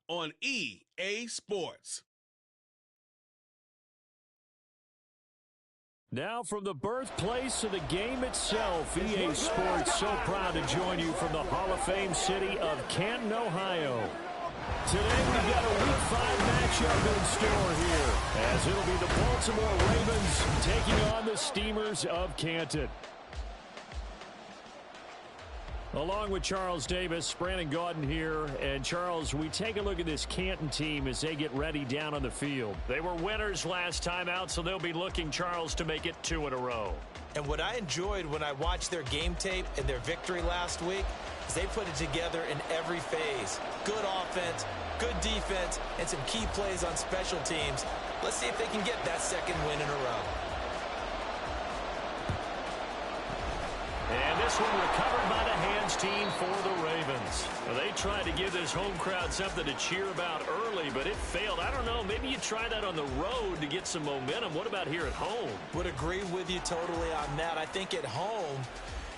on EA Sports. Now from the birthplace of the game itself, EA Sports so proud to join you from the Hall of Fame city of Canton, Ohio. Today we've got a Week 5 matchup in store here, as it'll be the Baltimore Ravens taking on the Steamers of Canton. Along with Charles Davis, Brandon Gaudin here. And Charles, we take a look at this Canton team as they get ready down on the field. They were winners last time out, so they'll be looking, Charles, to make it 2 in a row. And what I enjoyed when I watched their game tape and their victory last week is they put it together in every phase. Good offense, good defense, and some key plays on special teams. Let's see if they can get that second win in a row. And this one recovered by the hands team for the Ravens. Well, they tried to give this home crowd something to cheer about early, but it failed. I don't know, maybe you try that on the road to get some momentum. What about here at home? Would agree with you totally on that. I think at home,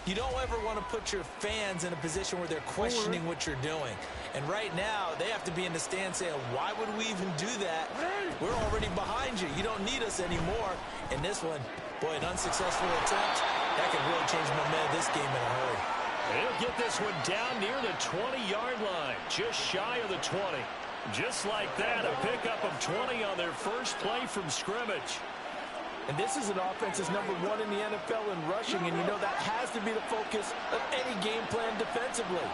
you don't ever want to put your fans in a position where they're questioning what you're doing. And right now, they have to be in the stand saying, why would we even do that? We're already behind you. You don't need us anymore. And this one, boy, an unsuccessful attempt. That could really change the momentum of this game in a hurry. He'll get this one down near the 20-yard line, just shy of the 20. Just like that, a pickup of 20 on their first play from scrimmage. And this is an offense that's number 1 in the NFL in rushing, and you know that has to be the focus of any game plan defensively.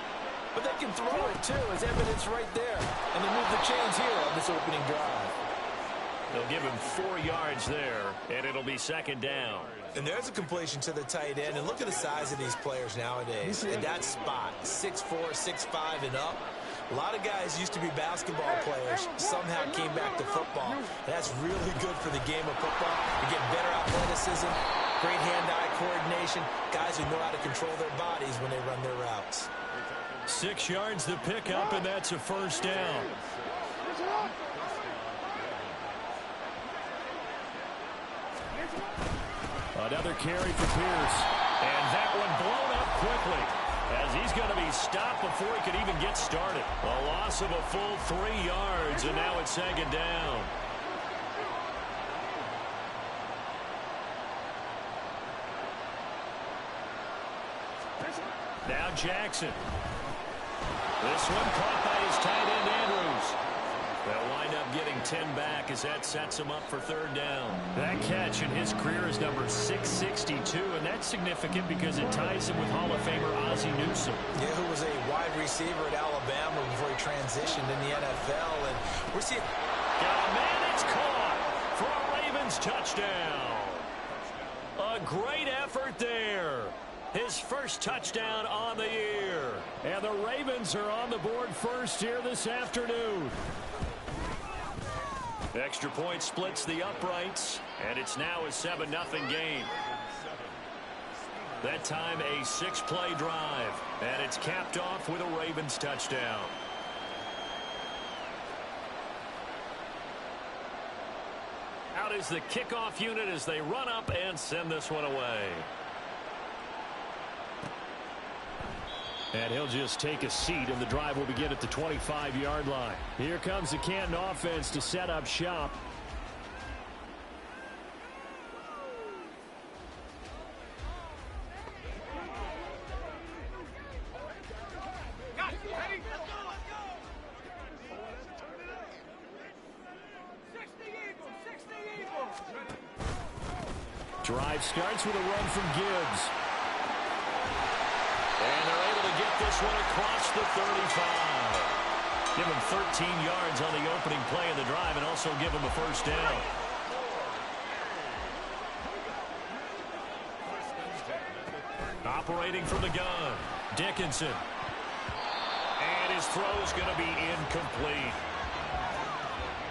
But they can throw it, too, as evidence right there. And they move the chains here on this opening drive. They'll give him 4 yards there, and it'll be second down. And there's a completion to the tight end. And look at the size of these players nowadays. In that spot, 6'4", 6'5", and up. A lot of guys used to be basketball players, somehow came back to football. That's really good for the game of football. You get better athleticism, great hand-eye coordination, guys who know how to control their bodies when they run their routes. 6 yards to pick up, and that's a first down. Another carry for Pierce. And that one blown up quickly, as he's going to be stopped before he could even get started. A loss of a full 3 yards, and now it's second down. Now Jackson. This one caught by his tight end, Andrews. They'll wind up getting 10 back as that sets him up for third down. That catch in his career is number 662, and that's significant because it ties him with Hall of Famer Ozzie Newsome. Yeah, who was a wide receiver at Alabama before he transitioned in the NFL. And we're seeing... Got a man, it's caught for a Ravens touchdown. A great effort there. His first touchdown on the year. And the Ravens are on the board first here this afternoon. Extra point splits the uprights, and it's now a 7-0 game. That time a 6-play drive, and it's capped off with a Ravens touchdown. Out is the kickoff unit as they run up and send this one away. And he'll just take a seat, and the drive will begin at the 25-yard line. Here comes the Canton offense to set up shop. Drive starts with a run from Gibbs. And they're able to get this one across the 35. Give him 13 yards on the opening play of the drive and also give him a first down. Operating from the gun, Dickinson. And his throw's going to be incomplete.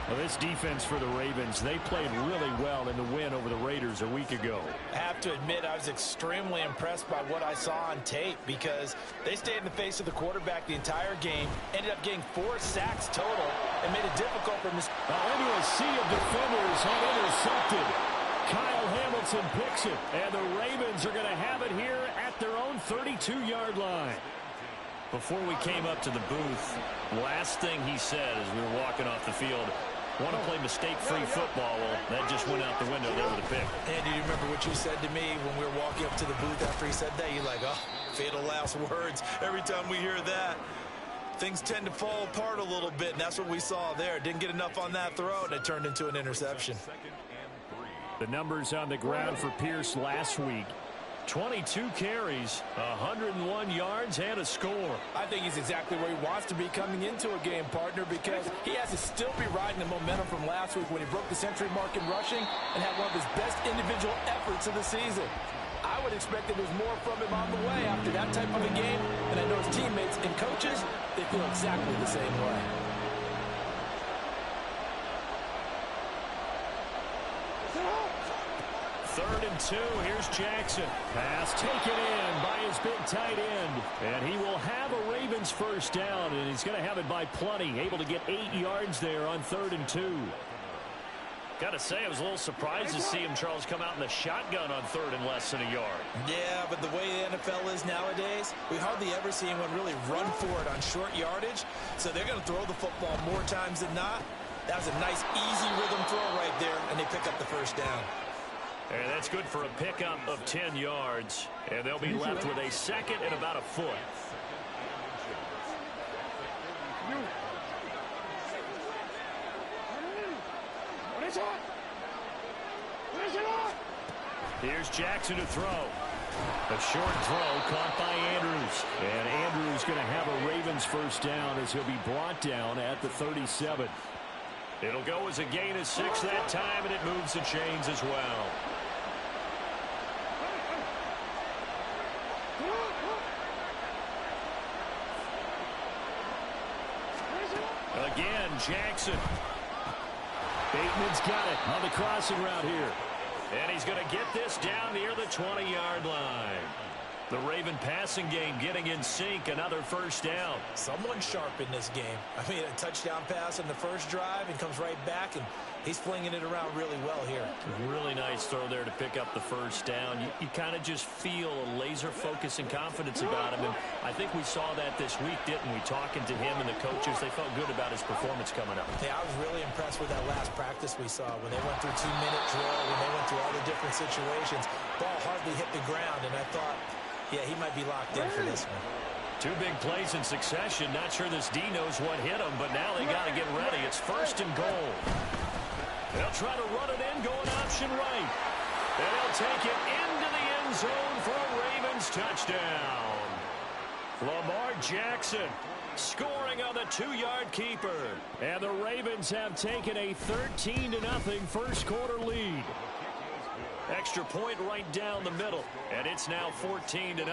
Well, this defense for the Ravens, they played really well in the win over the Raiders a week ago. I have to admit, I was extremely impressed by what I saw on tape because they stayed in the face of the quarterback the entire game, ended up getting 4 sacks total, and made it difficult for Mr. Into a sea of defenders unintercepted. Kyle Hamilton picks it, and the Ravens are going to have it here at their own 32-yard line. Before we came up to the booth, last thing he said as we were walking off the field, want to play mistake-free football. Well, that just went out the window there with a pick. And do you remember what you said to me when we were walking up to the booth after he said that? You're like, oh, fatal last words. Every time we hear that, things tend to fall apart a little bit, and that's what we saw there. Didn't get enough on that throw, and it turned into an interception. The numbers on the ground for Pierce last week. 22 carries, 101 yards, and a score. I think he's exactly where he wants to be coming into a game, partner, because he has to still be riding the momentum from last week when he broke the century mark in rushing and had one of his best individual efforts of the season. I would expect that there's more from him on the way after that type of a game, and I know his teammates and coaches, they feel exactly the same way. Third and 2. Here's Jackson. Pass taken in by his big tight end. And he will have a Ravens first down, and he's going to have it by plenty. Able to get 8 yards there on 3rd and 2. Got to say, I was a little surprised to see him, Charles, come out in the shotgun on 3rd and less than a yard. Yeah, but the way the NFL is nowadays, we hardly ever see anyone really run for it on short yardage. So they're going to throw the football more times than not. That was a nice, easy rhythm throw right there, and they pick up the first down. And that's good for a pickup of 10 yards. And they'll be left with a second and about a foot. Here's Jackson to throw. A short throw caught by Andrews. And Andrews going to have a Ravens first down as he'll be brought down at the 37. It'll go as a gain of 6 that time, and it moves the chains as well. Again, Jackson. Bateman's got it on the crossing route here. And he's going to get this down near the 20-yard line. The Raven passing game getting in sync. Another first down. Someone sharp in this game. I mean, a touchdown pass on the first drive and comes right back, and he's flinging it around really well here. Really nice throw there to pick up the first down. You kind of just feel a laser focus and confidence about him. And I think we saw that this week, didn't we? Talking to him and the coaches, they felt good about his performance coming up. Yeah, I was really impressed with that last practice we saw when they went through 2-minute drill, when they went through all the different situations. Ball hardly hit the ground, and I thought, yeah, he might be locked in for this one. 2 big plays in succession. Not sure this D knows what hit him, but now they got to get ready. It's 1st and goal. They'll try to run it in, going option right. And they'll take it into the end zone for a Ravens touchdown. Lamar Jackson scoring on the 2-yard keeper. And the Ravens have taken a 13-0 first quarter lead. Extra point right down the middle, and it's now 14-0.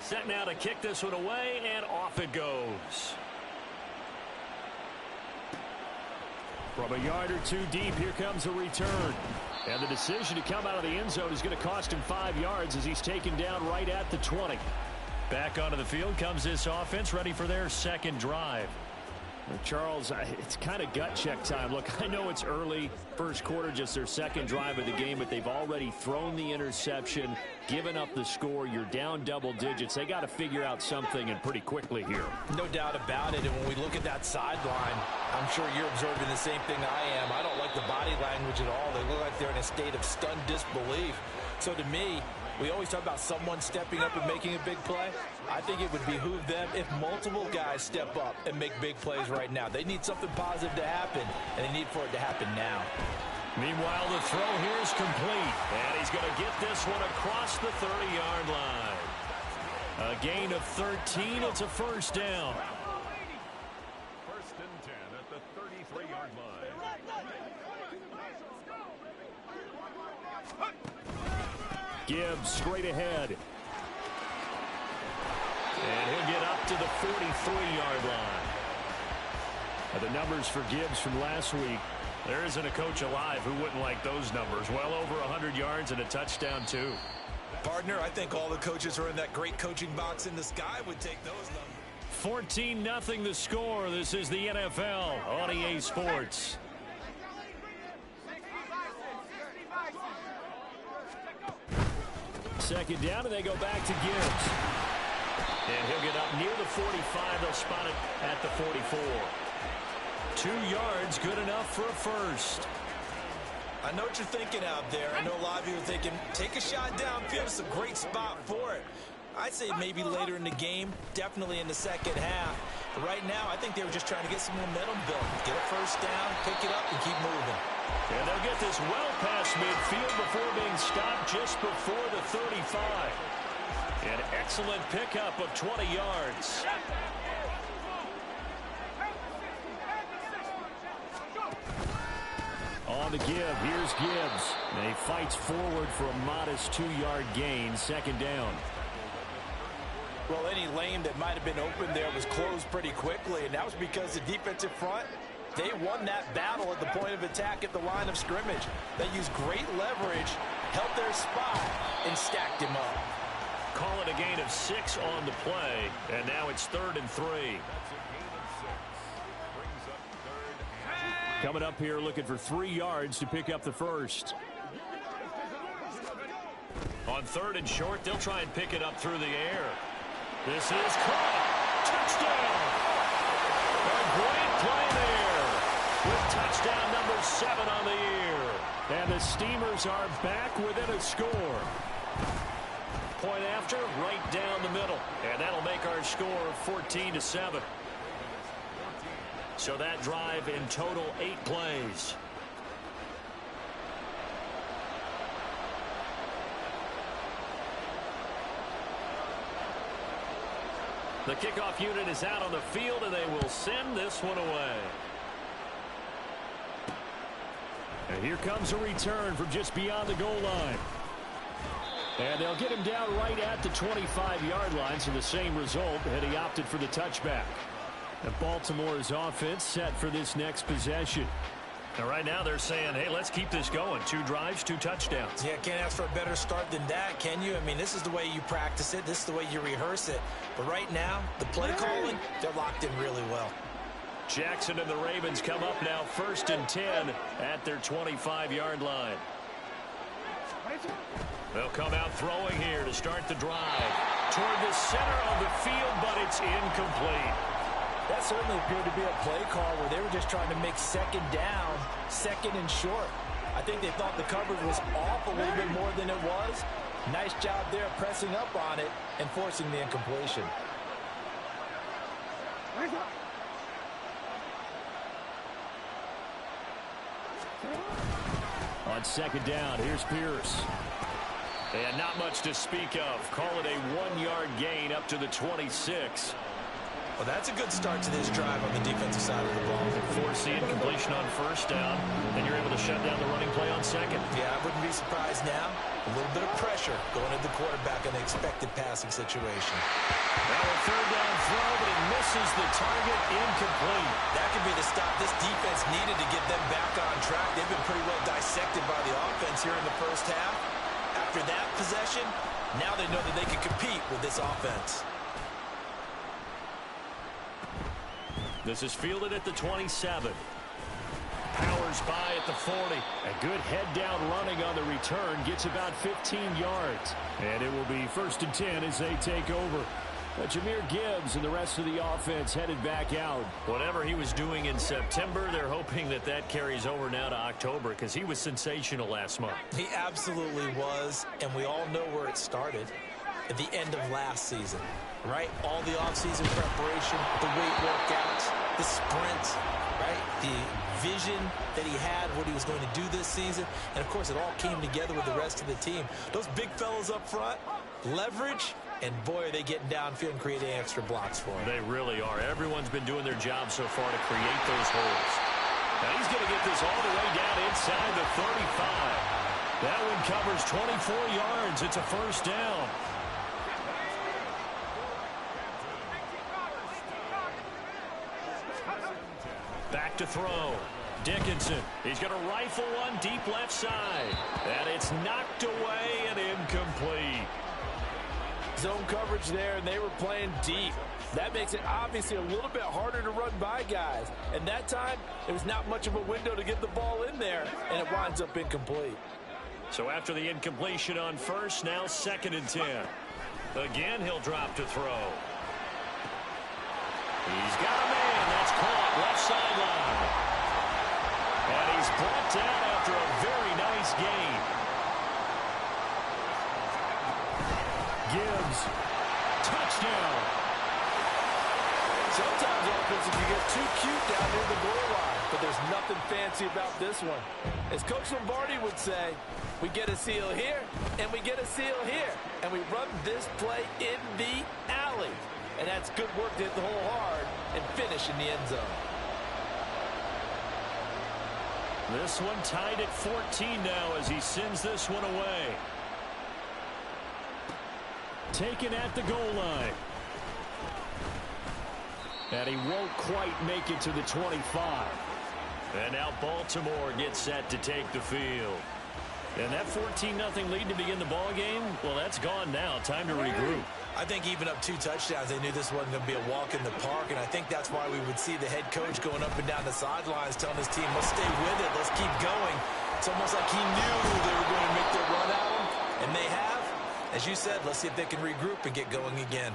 Set now to kick this one away, and off it goes. From a yard or 2 deep, here comes a return. And the decision to come out of the end zone is going to cost him 5 yards as he's taken down right at the 20. Back onto the field comes this offense, ready for their second drive. Charles, it's kind of gut check time. Look, I know it's early, first quarter, just their second drive of the game, but they've already thrown the interception, given up the score. You're down double digits. They got to figure out something, and pretty quickly here. No doubt about it, and when we look at that sideline, I'm sure you're observing the same thing I am. I don't like the body language at all. They look like they're in a state of stunned disbelief. So to me, we always talk about someone stepping up and making a big play. I think it would behoove them if multiple guys step up and make big plays right now. They need something positive to happen, and they need for it to happen now. Meanwhile, the throw here is complete, and he's going to get this one across the 30-yard line. A gain of 13. It's a first down. 1st and 10 at the 33-yard line. Gibbs straight ahead. And he'll get up to the 43-yard line. The numbers for Gibbs from last week. There isn't a coach alive who wouldn't like those numbers. Well over 100 yards and a touchdown, too. Partner, I think all the coaches who are in that great coaching box in the sky would take those numbers. 14-0 the score. This is the NFL on EA Sports. Second down, and they go back to Gibbs. And he'll get up near the 45. They'll spot it at the 44. 2 yards, good enough for a first. I know what you're thinking out there. I know a lot of you are thinking, take a shot downfield. It's a great spot for it. I'd say maybe later in the game, definitely in the second half. But right now, I think they were just trying to get some momentum built. Get a first down, pick it up, and keep moving. And they'll get this well past midfield before being stopped just before the 35. An excellent pickup of 20 yards. On the give, here's Gibbs. And he fights forward for a modest 2-yard gain, second down. Well, any lane that might have been open there was closed pretty quickly, and that was because the defensive front, they won that battle at the point of attack at the line of scrimmage. They used great leverage, held their spot, and stacked him up. Call it a gain of 6 on the play, and now it's 3rd and 3. Coming up here looking for 3 yards to pick up the first. On 3rd and short, they'll try and pick it up through the air. This is caught. Touchdown. A great play there with touchdown number 7 on the year. And the Steamers are back within a score. Point after, right down the middle. And that'll make our score 14-7. So that drive in total 8 plays. The kickoff unit is out on the field, and they will send this one away. And here comes a return from just beyond the goal line. And they'll get him down right at the 25-yard line, so the same result, and he opted for the touchback. And Baltimore's offense set for this next possession. Now, right now, they're saying, hey, let's keep this going. 2 drives, 2 touchdowns. Yeah, can't ask for a better start than that, can you? I mean, this is the way you practice it. This is the way you rehearse it. But right now, the play calling, they're locked in really well. Jackson and the Ravens come up now 1st and 10 at their 25-yard line. They'll come out throwing here to start the drive. Toward the center of the field, but it's incomplete. That certainly appeared to be a play call where they were just trying to make second down, 2nd and short. I think they thought the coverage was off a little bit more than it was. Nice job there pressing up on it and forcing the incompletion. On 2nd down, here's Pierce. And not much to speak of. Call it a 1-yard gain up to the 26. Well, that's a good start to this drive on the defensive side of the ball. Force the incompletion on 1st down, and you're able to shut down the running play on 2nd. Yeah, I wouldn't be surprised now. A little bit of pressure going into the quarterback in an expected passing situation. Now a 3rd down throw, but it misses the target, incomplete. That could be the stop this defense needed to get them back on track. They've been pretty well dissected by the offense here in the first half. After that possession, now they know that they can compete with this offense. This is fielded at the 27. Powers by at the 40. A good head-down running on the return. Gets about 15 yards. And it will be 1st and 10 as they take over. Jahmyr Gibbs and the rest of the offense headed back out. Whatever he was doing in September, they're hoping that that carries over now to October because he was sensational last month. He absolutely was, and we all know where it started. At the end of last season, right? All the offseason preparation, the weight workouts, the sprints, right? The vision that he had, what he was going to do this season. And, of course, it all came together with the rest of the team. Those big fellas up front, leverage, and, boy, are they getting downfield and creating extra blocks for him. They really are. Everyone's been doing their job so far to create those holes. Now he's going to get this all the way down inside the 35. That one covers 24 yards. It's a 1st down. Back to throw. Dickinson. He's going to rifle one deep left side. And it's knocked away and incomplete. Zone coverage there, and they were playing deep. That makes it obviously a little bit harder to run by guys. And that time, there was not much of a window to get the ball in there, and it winds up incomplete. So after the incompletion on 1st, now 2nd and 10. Again, he'll drop to throw. He's got a man. That's caught left sideline. And he's brought down after a very nice gain. Gibbs. Touchdown. Sometimes offense can get too cute down near the goal line, but there's nothing fancy about this one. As Coach Lombardi would say, we get a seal here, and we get a seal here, and we run this play in the alley. And that's good work to hit the hole hard and finish in the end zone. This one tied at 14 now as he sends this one away. Taken at the goal line. And he won't quite make it to the 25. And now Baltimore gets set to take the field. And that 14-0 lead to begin the ball game, well, that's gone now. Time to regroup. I think even up 2 touchdowns, they knew this wasn't going to be a walk in the park, and I think that's why we would see the head coach going up and down the sidelines telling his team, let's stay with it, let's keep going. It's almost like he knew they were going to make their run at him, and they have. As you said, let's see if they can regroup and get going again.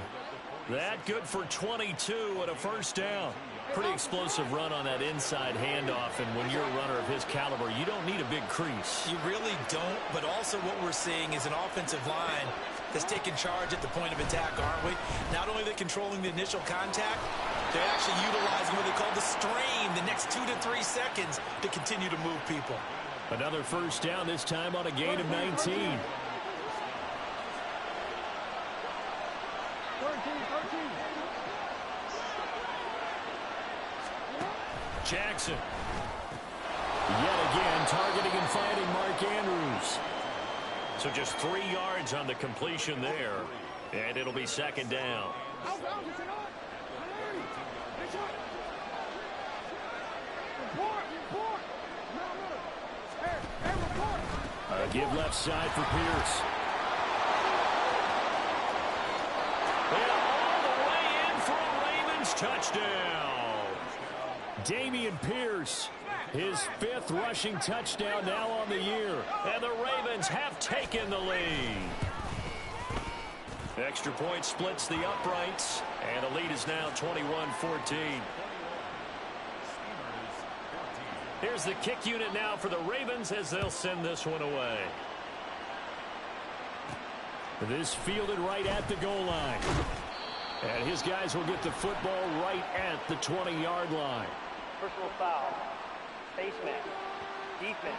That good for 22 and a first down. Pretty explosive run on that inside handoff, and when you're a runner of his caliber, you don't need a big crease. You really don't, but also what we're seeing is an offensive line that's taking charge at the point of attack, aren't we? Not only are they controlling the initial contact, they're actually utilizing what they call the strain, the next 2 to 3 seconds to continue to move people. Another first down, this time on a gain of 19. Jackson. Yet again, targeting and finding Mark Andrews. So just 3 yards on the completion there. And it'll be second down. A give left side for Pierce. And all the way in for a Ravens touchdown. Damian Pierce, his 5th rushing touchdown now on the year. And the Ravens have taken the lead. Extra point splits the uprights. And the lead is now 21-14. Here's the kick unit now for the Ravens as they'll send this one away. This fielded right at the goal line. And his guys will get the football right at the 20-yard line. Personal foul. Face mask. Defense.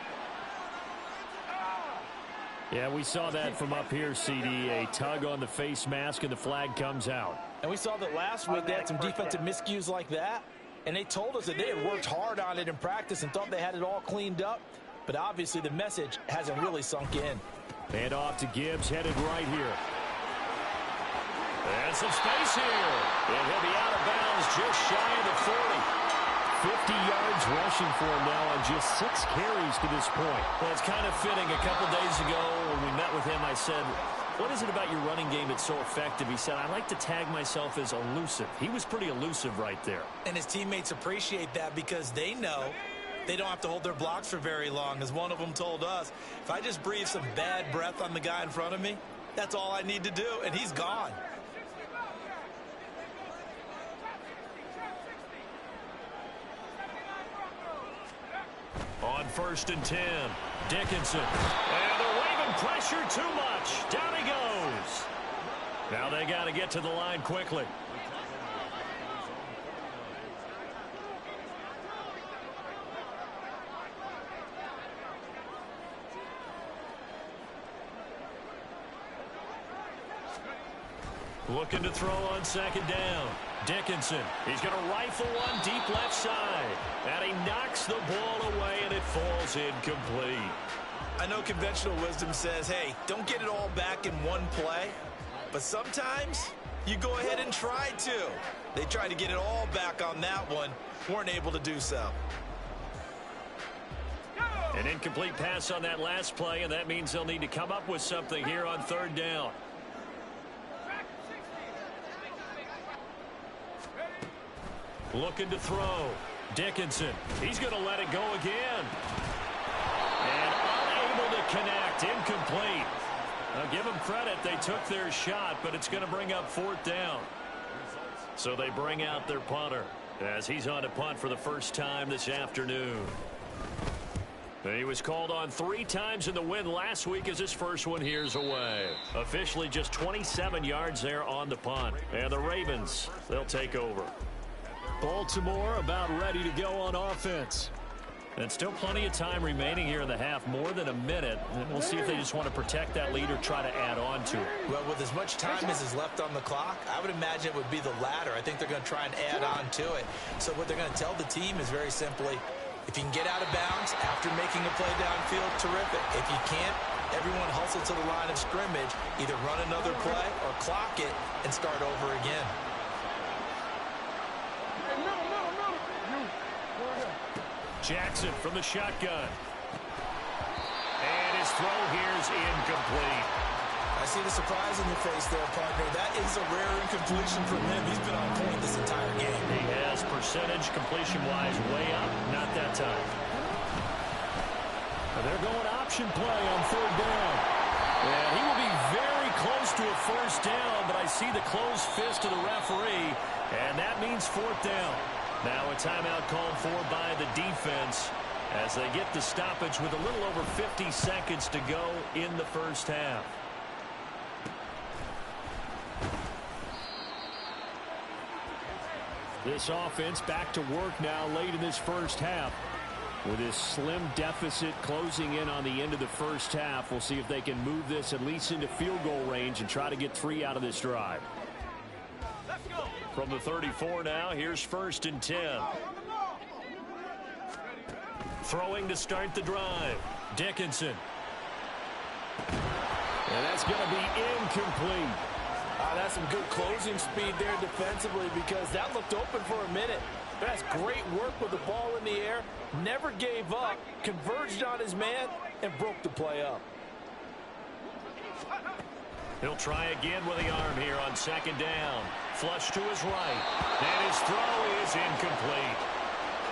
Yeah, we saw that from up here, CD. A tug on the face mask, and the flag comes out. And we saw that last week they had some defensive miscues like that. And they told us that they had worked hard on it in practice and thought they had it all cleaned up. But obviously the message hasn't really sunk in. And off to Gibbs, headed right here. And some space here. And he'll be out of bounds just shy of the 40. 50 yards rushing for him now on just 6 carries to this point. Well, it's kind of fitting. A couple days ago when we met with him, I said, what is it about your running game that's so effective? He said, I like to tag myself as elusive. He was pretty elusive right there. And his teammates appreciate that because they know they don't have to hold their blocks for very long. As one of them told us, if I just breathe some bad breath on the guy in front of me, that's all I need to do, and he's gone. On 1st and 10, Dickinson. And the Raven pressure too much. Down he goes. Now they got to get to the line quickly. Looking to throw on 2nd down. Dickinson. He's going to rifle one deep left side. And he knocks the ball away, and it falls incomplete. I know conventional wisdom says, hey, don't get it all back in one play. But sometimes you go ahead and try to. They tried to get it all back on that one. Weren't able to do so. An incomplete pass on that last play, and that means they'll need to come up with something here on 3rd down. Looking to throw. Dickinson. He's going to let it go again. And unable to connect. Incomplete. Now give them credit. They took their shot, but it's going to bring up 4th down. So they bring out their punter as he's on to punt for the first time this afternoon. He was called on 3 times in the win last week as his first one here's away. Officially just 27 yards there on the punt. And the Ravens, they'll take over. Baltimore about ready to go on offense. And still plenty of time remaining here in the half, more than a minute. And we'll see if they just want to protect that lead or try to add on to it. Well, with as much time as is left on the clock, I would imagine it would be the latter. I think they're going to try and add on to it. So what they're going to tell the team is very simply, if you can get out of bounds after making a play downfield, terrific. If you can't, everyone hustle to the line of scrimmage, either run another play or clock it and start over again. Jackson from the shotgun. And his throw here is incomplete. I see the surprise in your face there, partner. That is a rare incompletion from him. He's been on point this entire game. He has percentage completion-wise way up. Not that time. They're going option play on 3rd down. And he will be very close to a first down, but I see the closed fist of the referee, and that means 4th down. Now a timeout called for by the defense as they get the stoppage with a little over 50 seconds to go in the first half. This offense back to work now late in this first half. With this slim deficit closing in on the end of the first half, we'll see if they can move this at least into field goal range and try to get 3 out of this drive. From the 34 now, here's 1st and 10. Throwing to start the drive. Dickinson. And that's going to be incomplete. That's some good closing speed there defensively because that looked open for a minute. That's great work with the ball in the air. Never gave up, converged on his man, and broke the play up. He'll try again with the arm here on 2nd down. Flush to his right. And his throw is incomplete.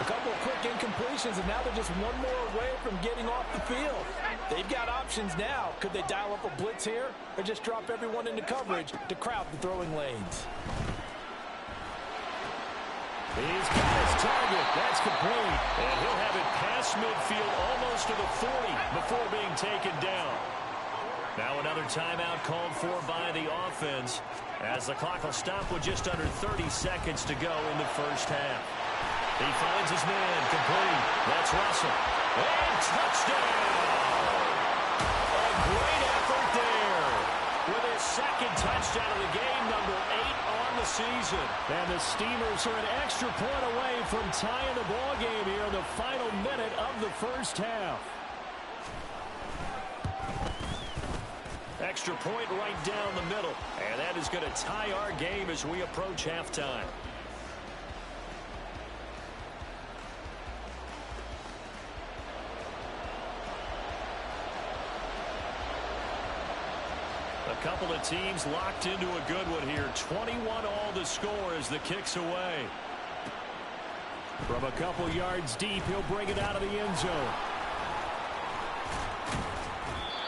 A couple of quick incompletions, and now they're just one more away from getting off the field. They've got options now. Could they dial up a blitz here or just drop everyone into coverage to crowd the throwing lanes? He's got his target. That's complete. And he'll have it past midfield almost to the 40 before being taken down. Now another timeout called for by the offense as the clock will stop with just under 30 seconds to go in the first half. He finds his man complete. That's Russell. And touchdown! A great effort there with his 2nd touchdown of the game, number 8 on the season. And the Steamers are an extra point away from tying the ball game here in the final minute of the first half. Extra point right down the middle. And that is going to tie our game as we approach halftime. A couple of teams locked into a good one here. 21 all the score as the kick's away. From a couple yards deep, he'll bring it out of the end zone.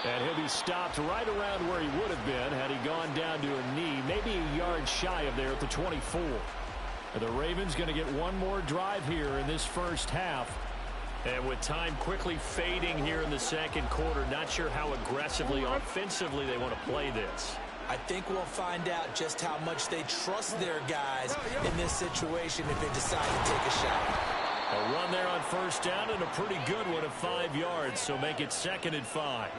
And he'll be stopped right around where he would have been had he gone down to a knee, maybe a yard shy of there at the 24. And the Ravens going to get one more drive here in this first half. And with time quickly fading here in the 2nd quarter, not sure how aggressively, offensively they want to play this. I think we'll find out just how much they trust their guys in this situation if they decide to take a shot. A run there on 1st down and a pretty good one of 5 yards, so make it 2nd and 5.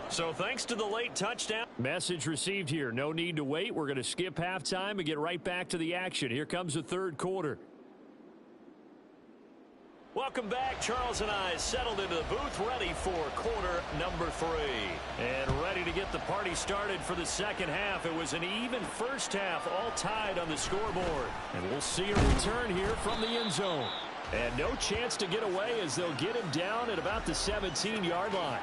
So thanks to the late touchdown. Message received here. No need to wait. We're going to skip halftime and get right back to the action. Here comes the 3rd quarter. Welcome back. Charles and I settled into the booth, ready for quarter number 3. And ready to get the party started for the 2nd half. It was an even first half, all tied on the scoreboard. And we'll see a return here from the end zone. And no chance to get away as they'll get him down at about the 17-yard line.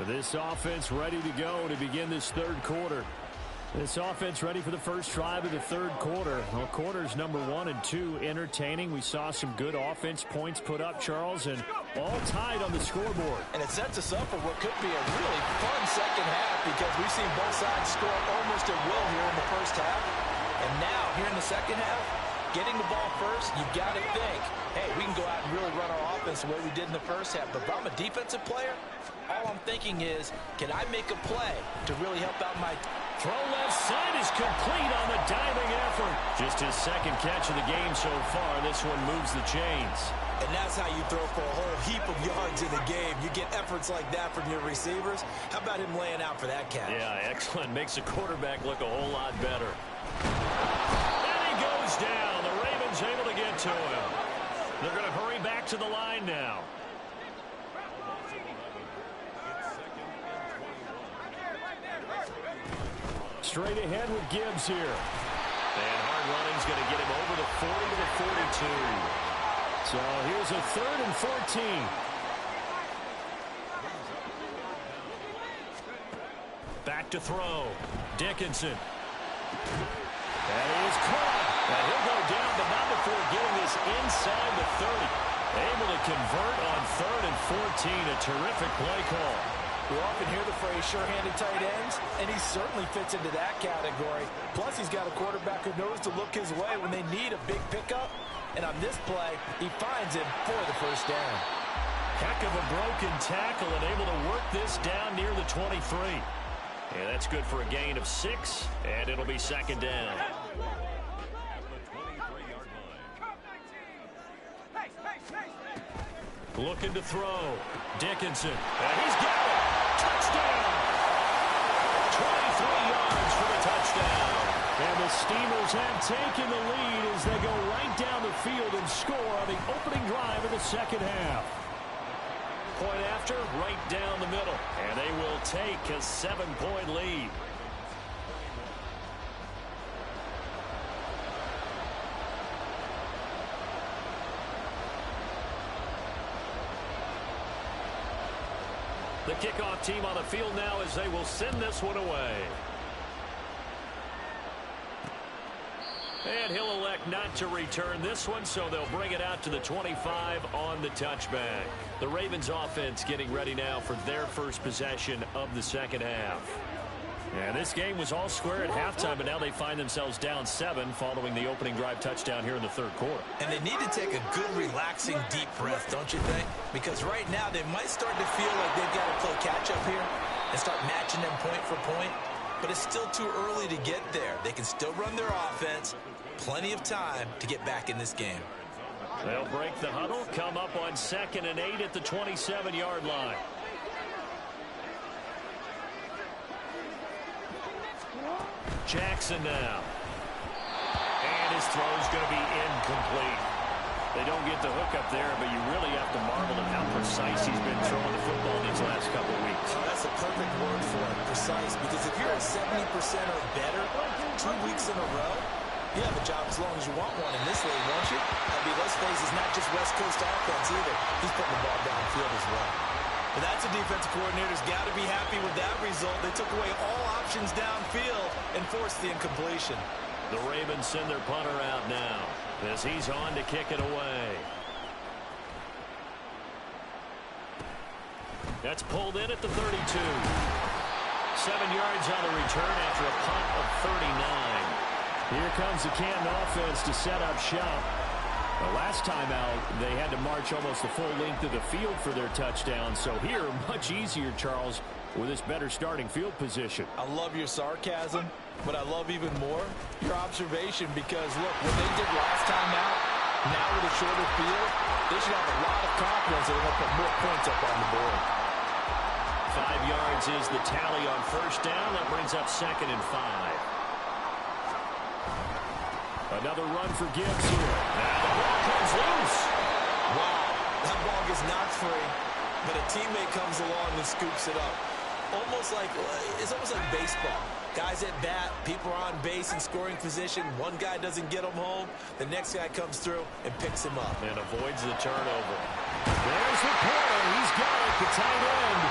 This offense ready to go to begin this 3rd quarter. This offense ready for the first drive of the third quarter. Well, quarters number 1 and 2 entertaining. We saw some good offense points put up, Charles, and all tied on the scoreboard. And it sets us up for what could be a really fun second half because we've seen both sides score almost at will here in the first half. And now, here in the second half, getting the ball first, you've got to think, hey, we can go out and really run our offense the way we did in the first half. But if I'm a defensive player, all I'm thinking is, can I make a play to really help out my team? Throw left side is complete on the diving effort. Just his second catch of the game so far. This one moves the chains. And that's how you throw for a whole heap of yards in the game. You get efforts like that from your receivers. How about him laying out for that catch? Yeah, excellent. Makes the quarterback look a whole lot better. And he goes down. The Ravens able to get to him. They're going to hurry back to the line now. Straight ahead with Gibbs here. And hard running's going to get him over the 40 to the 42. So here's a 3rd and 14. Back to throw. Dickinson. That is caught. And he'll go down, but not before getting this inside the 30. Able to convert on 3rd and 14. A terrific play call. We often hear the phrase sure-handed tight ends, and he certainly fits into that category. Plus, he's got a quarterback who knows to look his way when they need a big pickup. And on this play, he finds him for the first down. Heck of a broken tackle and able to work this down near the 23. Yeah, that's good for a gain of 6, and it'll be second down. Looking to throw. Dickinson. And he's got it. Touchdown. 23 yards for the touchdown. And the Steelers have taken the lead as they go right down the field and score on the opening drive of the second half. Point after, right down the middle. And they will take a 7-point lead. The kickoff team on the field now as they will send this one away. And he'll elect not to return this one, so they'll bring it out to the 25 on the touchback. The Ravens offense getting ready now for their first possession of the second half. And this game was all square at halftime, but now they find themselves down 7 following the opening drive touchdown here in the third quarter. And they need to take a good, relaxing, deep breath, don't you think? Because right now they might start to feel like they've got to play catch-up here and start matching them point for point. But it's still too early to get there. They can still run their offense. Plenty of time to get back in this game. They'll break the huddle, come up on 2nd and 8 at the 27-yard line. Jackson now. And his throw's going to be incomplete. They don't get the hook up there, but you really have to marvel at how precise he's been throwing the football these last couple of weeks. Oh, that's a perfect word for it, precise. Because if you're at 70% or better 2 weeks in a row, you have a job as long as you want one in this league, won't you? I mean, let's face it, it's not just West Coast offense either. He's putting the ball downfield as well. But that's a defensive coordinator's got to be happy with that result. They took away all options downfield and forced the incompletion. The Ravens send their punter out now as he's on to kick it away. That's pulled in at the 32. 7 yards on the return after a punt of 39. Here comes the Canton offense to set up shop. The last time out, they had to march almost the full length of the field for their touchdown. So here, much easier, Charles, with this better starting field position. I love your sarcasm, but I love even more your observation because, look, what they did last time out, now with a shorter field, they should have a lot of confidence that they're going to put more points up on the board. 5 yards is the tally on first down. That brings up 2nd and 5. Another run for Gibbs here. Now the ball comes loose. Wow, that ball gets knocked free, but a teammate comes along and scoops it up. It's almost like baseball. Guys at bat, people are on base in scoring position. One guy doesn't get him home. The next guy comes through and picks him up. And avoids the turnover. There's the corner. He's got it, the tight end.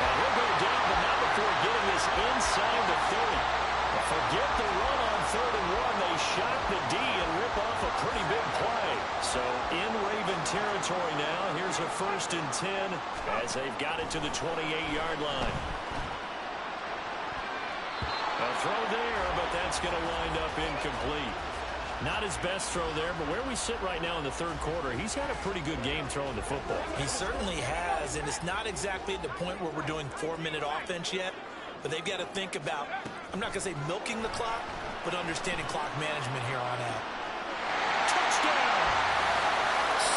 And he'll go down, but not before getting this inside the 30. Forget the run on 3rd and 1. They shot the D and rip off a pretty big play. So in Raven territory now. Here's a 1st and 10 as they've got it to the 28-yard line. A throw there, but that's going to wind up incomplete. Not his best throw there, but where we sit right now in the 3rd quarter, he's had a pretty good game throwing the football. He certainly has, and it's not exactly at the point where we're doing 4-minute offense yet, but they've got to think about, I'm not going to say milking the clock, but understanding clock management here on out. Touchdown!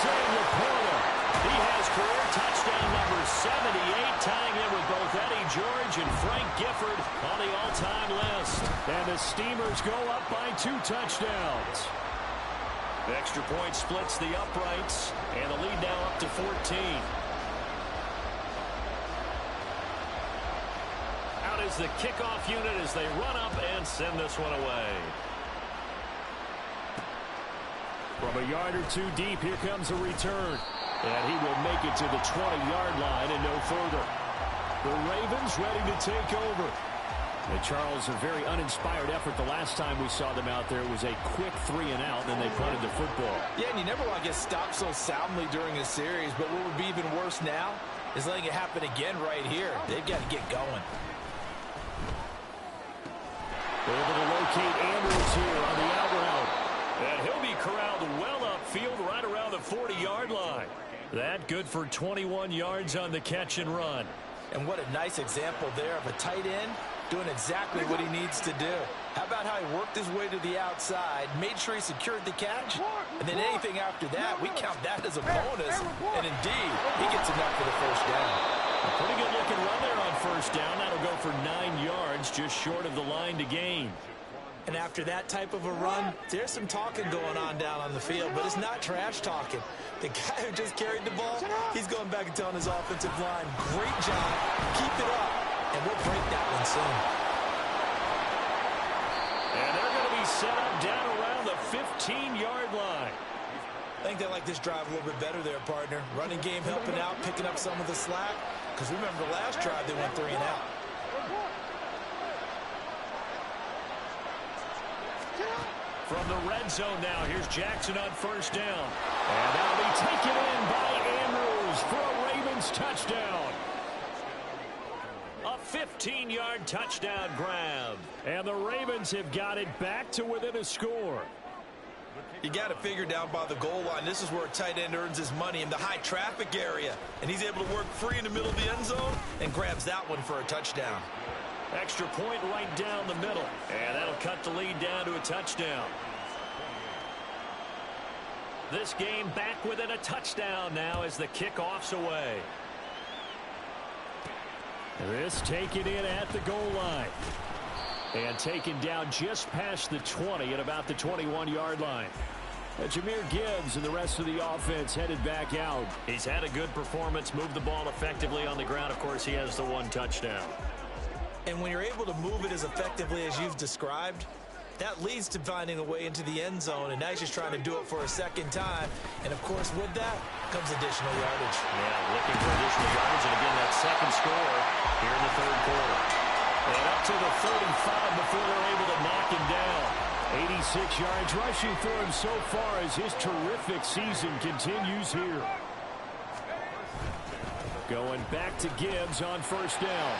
Sam Laporta. He has career touchdown number 78, tying in with both Eddie George and Frank Gifford on the all-time list. And the Steamers go up by 2 touchdowns. The extra point splits the uprights, and the lead now up to 14. Out is the kickoff unit as they run up and send this one away. From a yard or 2 deep, here comes a return. And he will make it to the 20-yard line and no further. The Ravens ready to take over. And Charles, a very uninspired effort the last time we saw them out there. It was a quick 3-and-out, then they punted the football. Yeah, and you never want to get stopped so soundly during a series, but what would be even worse now is letting it happen again right here. They've got to get going. They're able to locate Andrews here on the out route. And he'll be corralled well upfield right around the 40-yard line. That good for 21 yards on the catch and run. And what a nice example there of a tight end doing exactly what he needs to do. How about how he worked his way to the outside, made sure he secured the catch, and then anything after that, we count that as a bonus. And indeed, he gets enough for the 1st down. A pretty good looking run there on 1st down. That'll go for 9 yards, just short of the line to gain. And after that type of a run, there's some talking going on down on the field, but it's not trash talking. The guy who just carried the ball, he's going back and telling his offensive line, great job, keep it up, and we'll break that one soon. And they're going to be set up down around the 15-yard line. I think they like this drive a little bit better there, partner. Running game helping out, picking up some of the slack, because remember the last drive they went 3-and-out. From the red zone now, here's Jackson on 1st down. And that'll be taken in by Andrews for a Ravens touchdown. A 15-yard touchdown grab. And the Ravens have got it back to within a score. You got to figure down by the goal line. This is where a tight end earns his money, in the high traffic area. And he's able to work free in the middle of the end zone and grabs that one for a touchdown. Extra point right down the middle. And that'll cut the lead down to a touchdown. This game back within a touchdown now as the kickoff's away. This taken in at the goal line. And taken down just past the 20 at about the 21-yard line. Jahmyr Gibbs and the rest of the offense headed back out. He's had a good performance, moved the ball effectively on the ground. Of course, he has the 1 touchdown. And when you're able to move it as effectively as you've described, that leads to finding a way into the end zone. And now he's just trying to do it for a 2nd time. And, of course, with that comes additional yardage. Yeah, looking for additional yardage. And, again, that 2nd score here in the 3rd quarter. And up to the 35 before they're able to knock him down. 86 yards rushing for him so far as his terrific season continues here. Going back to Gibbs on 1st down.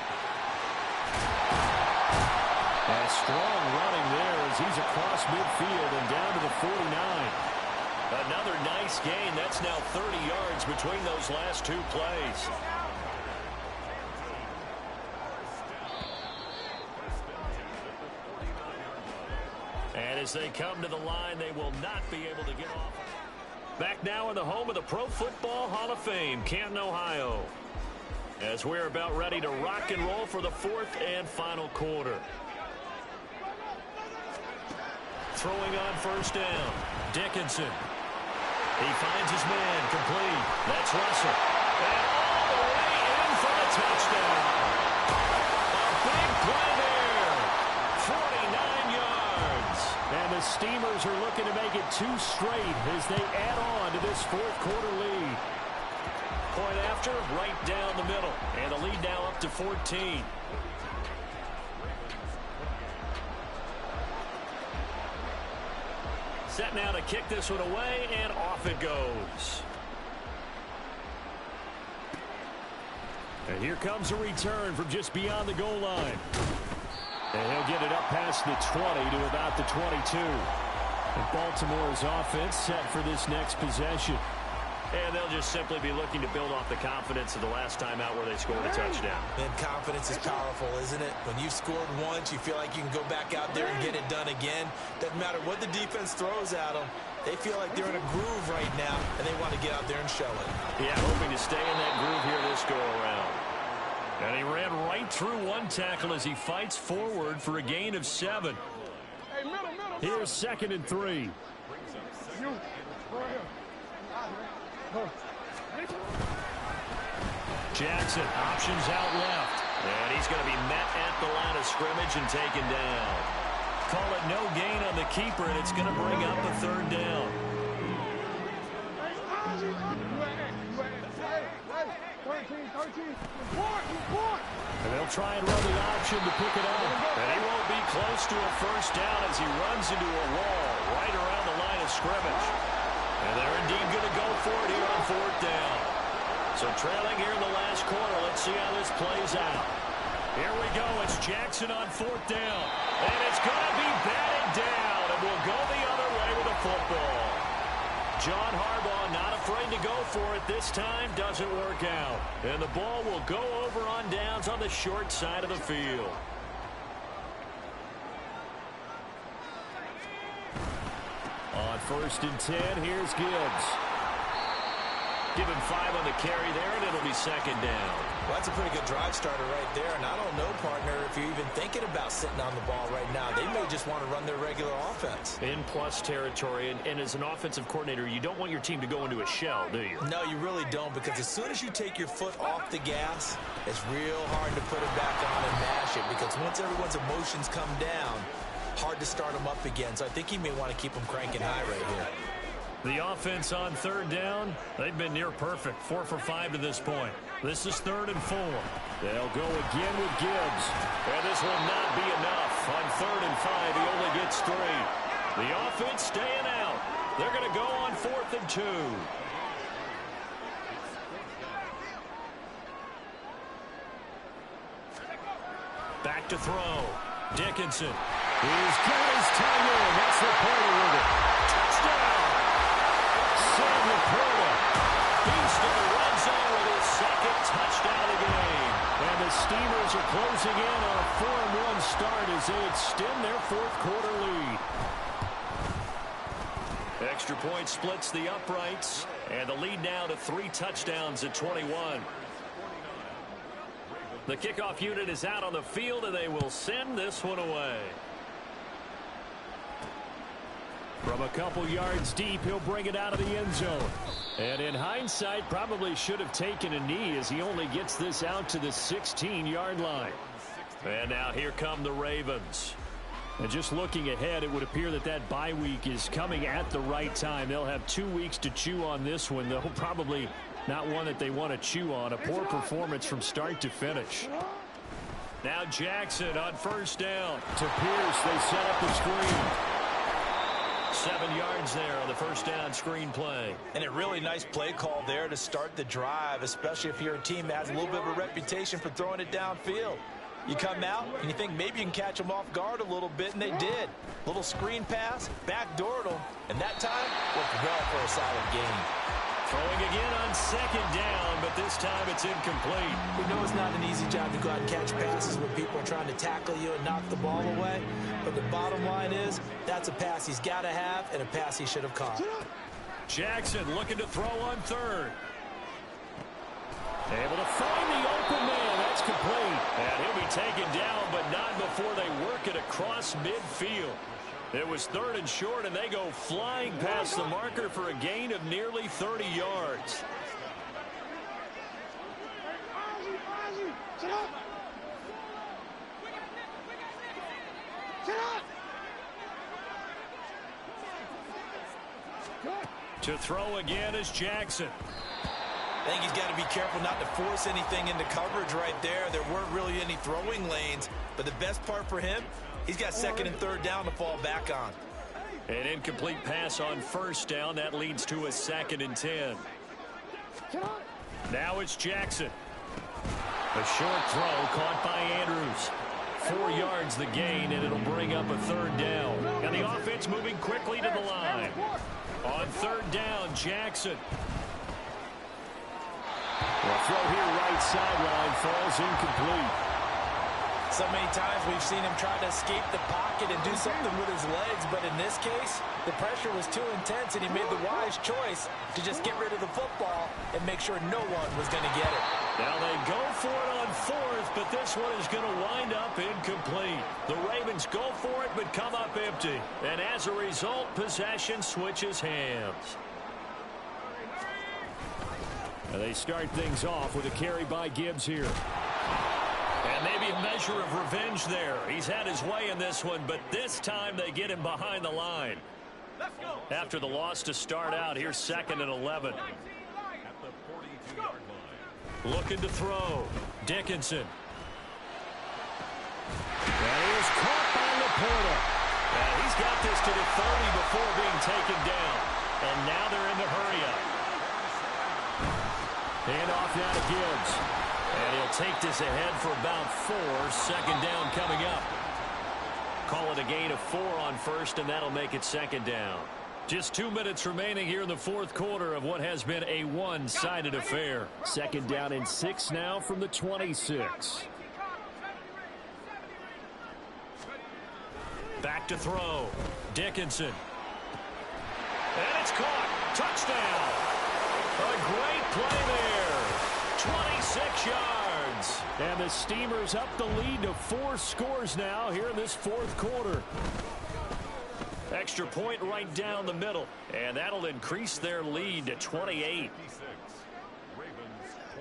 And strong running there as he's across midfield and down to the 49. Another nice gain. That's now 30 yards between those last 2 plays. And as they come to the line, they will not be able to get off. Back now in the home of the Pro Football Hall of Fame, Canton, Ohio. As we're about ready to rock and roll for the 4th and final quarter. Throwing on 1st down. Dickinson. He finds his man complete. That's Russell. And all the way in for the touchdown. A big play there. 49 yards. And the Steamers are looking to make it 2 straight as they add on to this 4th quarter lead. Point after, right down the middle. And the lead now up to 14. set now to kick this one away, and off it goes. And here comes a return from just beyond the goal line. And he'll get it up past the 20 to about the 22. And Baltimore's offense set for this next possession. And they'll just simply be looking to build off the confidence of the last time out where they scored a touchdown. And confidence is powerful, isn't it? When you've scored once, you feel like you can go back out there and get it done again. Doesn't matter what the defense throws at them. They feel like they're in a groove right now, and they want to get out there and show it. Yeah, hoping to stay in that groove here this go-around. And he ran right through one tackle as he fights forward for a gain of 7. Here's 2nd and 3. Jackson options out left. And he's going to be met at the line of scrimmage and taken down. Call it no gain on the keeper, and it's going to bring up a 3rd down. And they'll try and run the option to pick it up. And he won't be close to a 1st down as he runs into a wall right around the line of scrimmage. And they're indeed going to go for it here on 4th down. So trailing here in the last quarter. Let's see how this plays out. Here we go. It's Jackson on 4th down. And it's going to be batted down. And we'll go the other way with the football. John Harbaugh not afraid to go for it this time. Doesn't work out. And the ball will go over on downs on the short side of the field. On 1st and 10, here's Gibbs. Give him 5 on the carry there, and it'll be 2nd down. Well, that's a pretty good drive starter right there. And I don't know, partner, if you're even thinking about sitting on the ball right now. They may just want to run their regular offense. In plus territory, and as an offensive coordinator, you don't want your team to go into a shell, do you? No, you really don't, because as soon as you take your foot off the gas, it's real hard to put it back on and mash it, because once everyone's emotions come down, hard to start them up again. So I think he may want to keep them cranking high right here. The offense on 3rd down, they've been near perfect. 4 for 5 to this point. This is 3rd and 4. They'll go again with Gibbs. And this will not be enough. On 3rd and 5, he only gets 3. The offense staying out. They're going to go on 4th and 2. Back to throw. Dickinson. He's got his tight end. That's Laporta with it. Touchdown! Sam Laporta. Houston runs on with his 2nd touchdown of the game. And the Steelers are closing in on a 4-1 start as they extend their 4th quarter lead. Extra point splits the uprights. And the lead now to 3 touchdowns at 21. The kickoff unit is out on the field, and they will send this one away. From a couple yards deep, he'll bring it out of the end zone. And in hindsight, probably should have taken a knee as he only gets this out to the 16-yard line. And now here come the Ravens. And just looking ahead, it would appear that that bye week is coming at the right time. They'll have 2 weeks to chew on this one, though probably not one that they want to chew on. A poor performance from start to finish. Now Jackson on 1st down. To Pierce, they set up the screen. 7 yards there on the 1st down screen play. And a really nice play call there to start the drive, especially if you're a team that has a little bit of a reputation for throwing it downfield. You come out and you think maybe you can catch them off guard a little bit, and they did. Little screen pass, backdoored them, and that time worked well for a solid gain. Throwing again on 2nd down, but this time it's incomplete. We know it's not an easy job to go out and catch passes when people are trying to tackle you and knock the ball away. But the bottom line is, that's a pass he's got to have and a pass he should have caught. Jackson looking to throw on 3rd. Able to find the open man. That's complete. And he'll be taken down, but not before they work it across midfield. It was 3rd and short, and they go flying past the marker for a gain of nearly 30 yards. To throw again is Jackson. I think he's got to be careful not to force anything into coverage right there. There weren't really any throwing lanes, but the best part for him, he's got 2nd and 3rd down to fall back on. An incomplete pass on first down. That leads to a 2nd and 10. Now it's Jackson. A short throw caught by Andrews. 4 yards the gain, and it'll bring up a 3rd down. And the offense moving quickly to the line. On 3rd down, Jackson. The throw here right sideline falls incomplete. So many times we've seen him try to escape the pocket and do something with his legs, but in this case, the pressure was too intense, and he made the wise choice to just get rid of the football and make sure no one was going to get it. Now they go for it on 4th, but this one is going to wind up incomplete. The Ravens go for it, but come up empty. And as a result, possession switches hands. Now they start things off with a carry by Gibbs here. And maybe a measure of revenge there. He's had his way in this one, but this time they get him behind the line. After the loss to start out, here's 2nd and 11. Looking to throw. Dickinson. And he is caught by Laporta. And he's got this to the 30 before being taken down. And now they're in the hurry-up. Hand off now to Gibbs. And he'll take this ahead for about 4. 2nd down coming up. Call it a gain of 4 on 1st, and that'll make it 2nd down. Just 2 minutes remaining here in the 4th quarter of what has been a one-sided affair. 2nd down and 6 now from the 26. Back to throw. Dickinson. And it's caught. Touchdown. A great play there. 26 yards. And the Steamers up the lead to 4 scores now here in this 4th quarter. Extra point right down the middle. And that'll increase their lead to 28.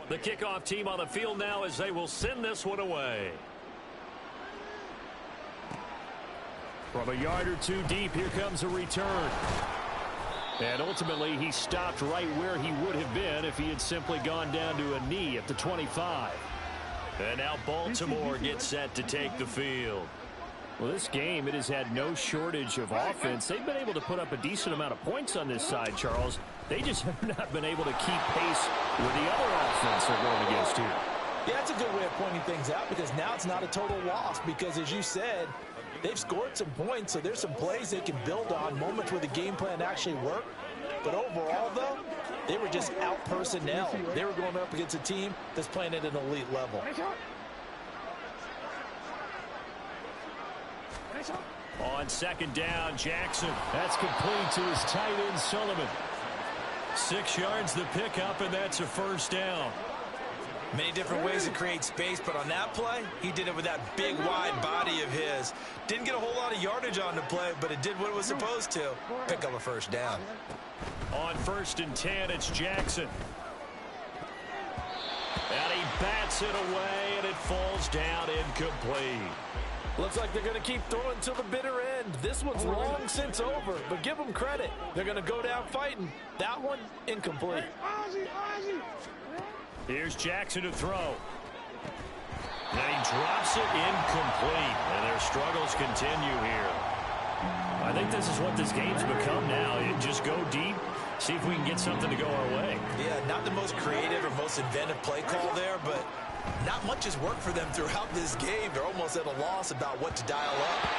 The kickoff team on the field now as they will send this one away. From a yard or 2 deep, here comes a return. And ultimately, he stopped right where he would have been if he had simply gone down to a knee at the 25. And now Baltimore gets set to take the field. Well, this game, it has had no shortage of offense. They've been able to put up a decent amount of points on this side, Charles. They just have not been able to keep pace with the other offense they're going against here. Yeah, that's a good way of pointing things out, because now it's not a total loss, because as you said, they've scored some points, so there's some plays they can build on, moments where the game plan actually worked. But overall, though, they were just out personnel. They were going up against a team that's playing at an elite level. On 2nd down, Jackson. That's complete to his tight end, Sullivan. 6 yards the pickup, and that's a 1st down. Many different ways to create space, but on that play, he did it with that big, wide body of his. Didn't get a whole lot of yardage on the play, but it did what it was supposed to. Pick up a 1st down. On 1st and 10, it's Jackson. And he bats it away, and it falls down incomplete. Looks like they're going to keep throwing till the bitter end. This one's long since over, but give them credit. They're going to go down fighting. That one, incomplete. Here's Jackson to throw. And he drops it incomplete. And their struggles continue here. I think this is what this game's become now. You just go deep, see if we can get something to go our way. Yeah, not the most creative or most inventive play call there, but not much has worked for them throughout this game. They're almost at a loss about what to dial up.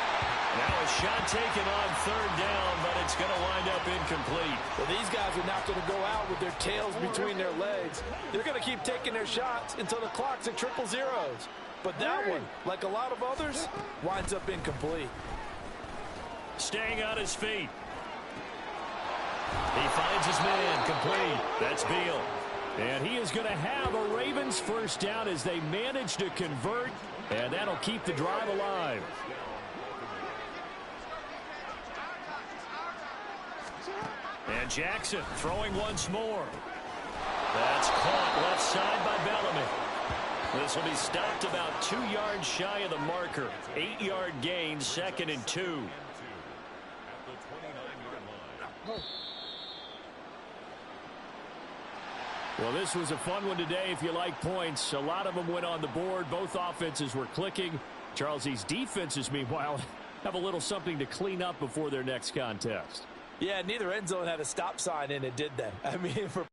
Now a shot taken on 3rd down, but it's going to wind up incomplete. Well, these guys are not going to go out with their tails between their legs. They're going to keep taking their shots until the clock's at 000. But that one, like a lot of others, winds up incomplete. Staying on his feet. He finds his man complete. That's Beal. And he is going to have a Ravens 1st down as they manage to convert. And that'll keep the drive alive. And Jackson throwing once more. That's caught left side by Bellamy. This will be stopped about 2 yards shy of the marker. 8-yard gain, 2nd and 2. Well, this was a fun one today if you like points. A lot of them went on the board. Both offenses were clicking. Charles, these defenses, meanwhile, have a little something to clean up before their next contest. Yeah, neither end zone had a stop sign in it, did they? I mean, for